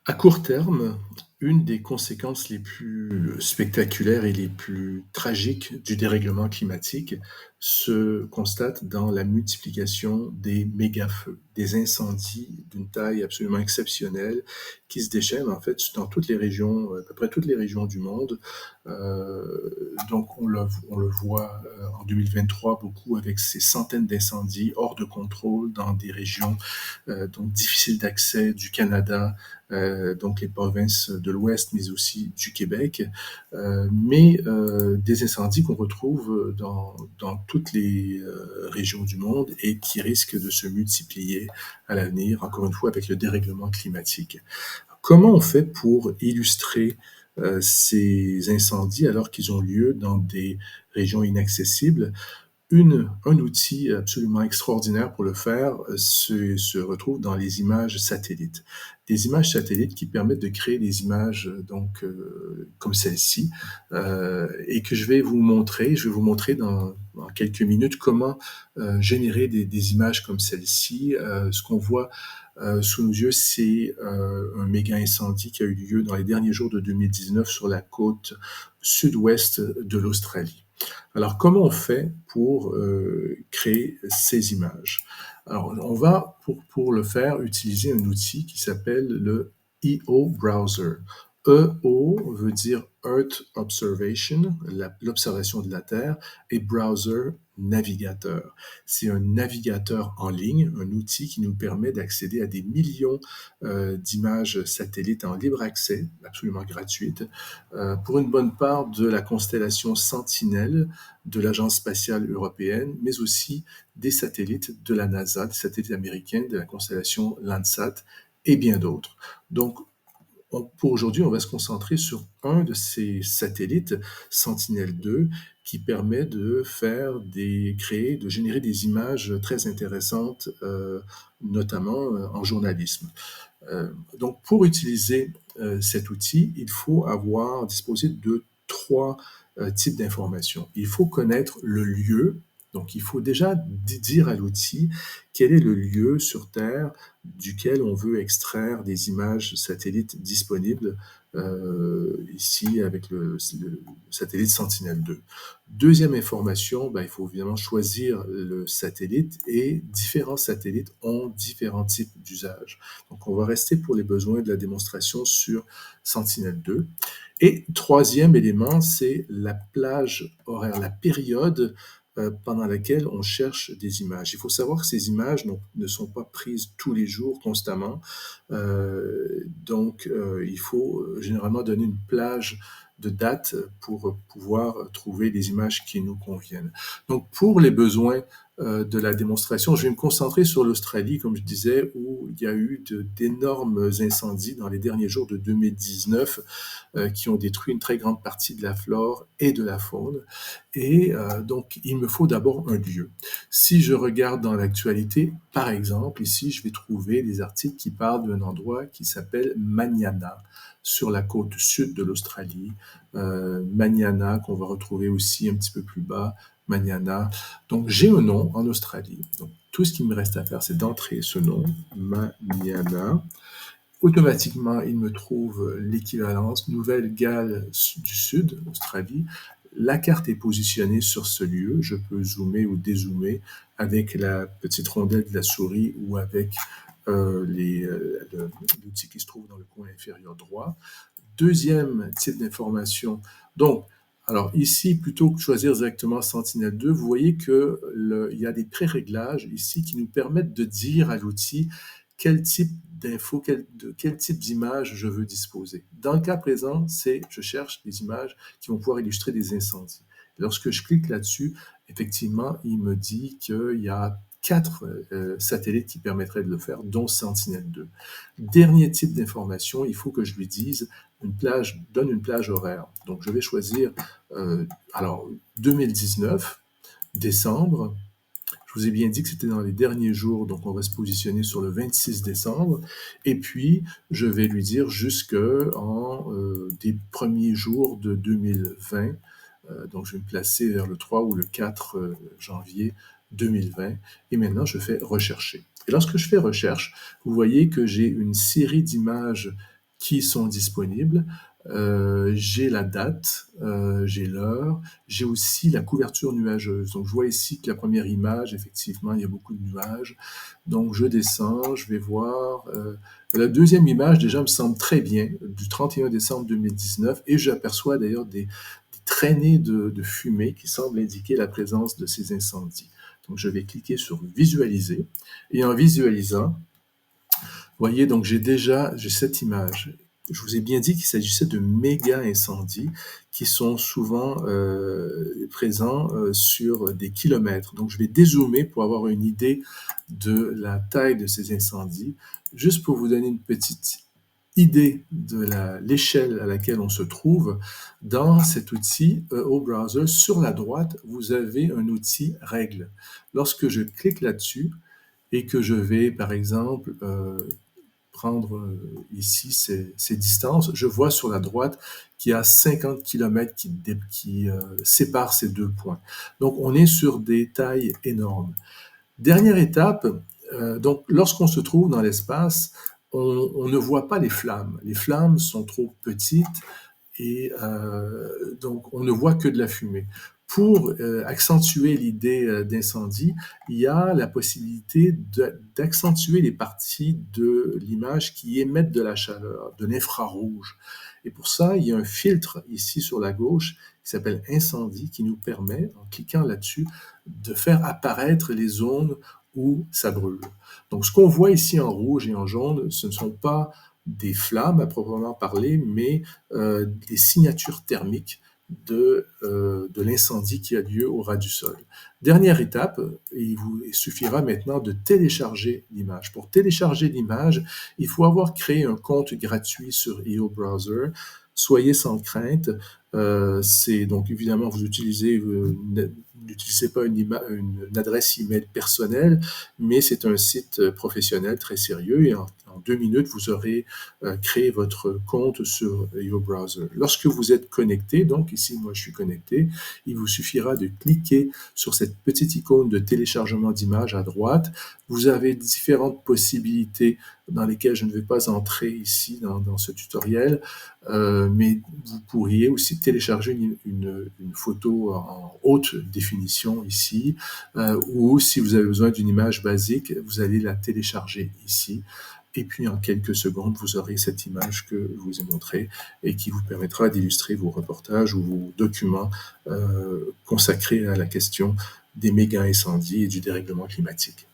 À court terme, une des conséquences les plus spectaculaires et les plus tragiques du dérèglement climatique se constate dans la multiplication des méga-feux, des incendies d'une taille absolument exceptionnelle qui se déchaînent en fait dans toutes les régions, à peu près toutes les régions du monde. Donc on le voit en 2023 beaucoup avec ces centaines d'incendies hors de contrôle dans des régions donc difficiles d'accès du Canada, donc les provinces de l'Ouest, mais aussi du Québec, mais des incendies qu'on retrouve dans toutes les régions du monde et qui risquent de se multiplier à l'avenir, encore une fois avec le dérèglement climatique. Comment on fait pour illustrer ces incendies alors qu'ils ont lieu dans des régions inaccessibles? Un outil absolument extraordinaire pour le faire se retrouve dans les images satellites. Des images satellites qui permettent de créer des images donc comme celle-ci et que je vais vous montrer. Je vais vous montrer dans quelques minutes comment générer des images comme celle-ci. Ce qu'on voit sous nos yeux, c'est un méga incendie qui a eu lieu dans les derniers jours de 2019 sur la côte sud-ouest de l'Australie. Alors, comment on fait pour créer ces images? Alors, on va, pour le faire, utiliser un outil qui s'appelle le EO Browser. EO veut dire Earth Observation, l'observation de la Terre, et Browser, navigateur. C'est un navigateur en ligne, un outil qui nous permet d'accéder à des millions d'images satellites en libre accès, absolument gratuites, pour une bonne part de la constellation Sentinelle de l'Agence spatiale européenne, mais aussi des satellites de la NASA, des satellites américains de la constellation Landsat et bien d'autres. Donc, pour aujourd'hui, on va se concentrer sur un de ces satellites, Sentinelle-2, qui permet de créer, de générer des images très intéressantes, notamment en journalisme. Donc, pour utiliser cet outil, il faut disposer de trois types d'informations. Il faut connaître le lieu. Donc, il faut déjà dire à l'outil quel est le lieu sur Terre duquel on veut extraire des images satellites disponibles, ici avec le satellite Sentinelle-2. Deuxième information, ben, il faut évidemment choisir le satellite et différents satellites ont différents types d'usages. Donc, on va rester pour les besoins de la démonstration sur Sentinelle-2. Et troisième élément, c'est la plage horaire, la période pendant laquelle on cherche des images. Il faut savoir que ces images ne sont pas prises tous les jours, constamment. Donc, il faut généralement donner une plage de date pour pouvoir trouver des images qui nous conviennent. Donc, pour les besoins de la démonstration, je vais me concentrer sur l'Australie, comme je disais, où il y a eu d'énormes incendies dans les derniers jours de 2019 qui ont détruit une très grande partie de la flore et de la faune. Et donc, il me faut d'abord un lieu. Si je regarde dans l'actualité, par exemple, ici, je vais trouver des articles qui parlent d'un endroit qui s'appelle Maniana, sur la côte sud de l'Australie. Maniana, qu'on va retrouver aussi un petit peu plus bas, Maniana. Donc, j'ai un nom en Australie. Donc, tout ce qu'il me reste à faire, c'est d'entrer ce nom, Maniana. Automatiquement, il me trouve l'équivalence Nouvelle-Galles du Sud, Australie. La carte est positionnée sur ce lieu. Je peux zoomer ou dézoomer avec la petite rondelle de la souris ou avec l'outil qui se trouve dans le coin inférieur droit. Deuxième type d'information. Donc, alors ici, plutôt que de choisir directement Sentinelle-2, vous voyez qu'il y a des pré-réglages ici qui nous permettent de dire à l'outil quel type d'infos, de quel type d'image je veux disposer. Dans le cas présent, je cherche des images qui vont pouvoir illustrer des incendies. Lorsque je clique là-dessus, effectivement, il me dit qu'il y a 4 satellites qui permettraient de le faire, dont Sentinelle-2. Dernier type d'information, il faut que je lui dise donne une plage horaire. Donc, je vais choisir, alors, 2019, décembre. Je vous ai bien dit que c'était dans les derniers jours, donc on va se positionner sur le 26 décembre. Et puis, je vais lui dire jusqu'en des premiers jours de 2020. Donc, je vais me placer vers le 3 ou le 4 janvier 2020. Et maintenant, je fais rechercher. Et lorsque je fais recherche, vous voyez que j'ai une série d'images qui sont disponibles. J'ai la date, j'ai l'heure, j'ai aussi la couverture nuageuse. Donc je vois ici que la première image, effectivement, il y a beaucoup de nuages. Donc je descends, je vais voir. La deuxième image, déjà, me semble très bien, du 31 décembre 2019, et j'aperçois d'ailleurs des traînées de fumée qui semblent indiquer la présence de ces incendies. Donc je vais cliquer sur visualiser, et en visualisant, voyez, donc j'ai cette image. Je vous ai bien dit qu'il s'agissait de méga incendies qui sont souvent présents sur des kilomètres. Donc je vais dézoomer pour avoir une idée de la taille de ces incendies, juste pour vous donner une petite idée de l'échelle à laquelle on se trouve. Dans cet outil au browser, sur la droite, vous avez un outil règles. Lorsque je clique là-dessus et que je vais, par exemple, prendre ici ces distances, je vois sur la droite qu'il y a 50 kilomètres qui séparent ces deux points. Donc, on est sur des tailles énormes. Dernière étape, donc lorsqu'on se trouve dans l'espace, on ne voit pas les flammes. Les flammes sont trop petites et donc on ne voit que de la fumée. Pour accentuer l'idée d'incendie, il y a la possibilité d'accentuer les parties de l'image qui émettent de la chaleur, de l'infrarouge. Et pour ça, il y a un filtre ici sur la gauche qui s'appelle incendie, qui nous permet, en cliquant là-dessus, de faire apparaître les zones où ça brûle. Donc ce qu'on voit ici en rouge et en jaune, ce ne sont pas des flammes à proprement parler, mais des signatures thermiques de l'incendie qui a lieu au ras du sol. Dernière étape, il vous suffira maintenant de télécharger l'image. Pour télécharger l'image, il faut avoir créé un compte gratuit sur EO Browser. Soyez sans crainte. C'est donc évidemment n'utilisez pas une adresse email personnelle, mais c'est un site professionnel très sérieux et en 2 minutes, vous aurez créé votre compte sur your browser. Lorsque vous êtes connecté, donc ici, moi, je suis connecté, il vous suffira de cliquer sur cette petite icône de téléchargement d'image à droite. Vous avez différentes possibilités dans lesquelles je ne vais pas entrer ici dans ce tutoriel, mais vous pourriez aussi télécharger une photo en haute définition ici, ou si vous avez besoin d'une image basique, vous allez la télécharger ici. Et puis en quelques secondes, vous aurez cette image que je vous ai montrée et qui vous permettra d'illustrer vos reportages ou vos documents consacrés à la question des méga incendies et du dérèglement climatique.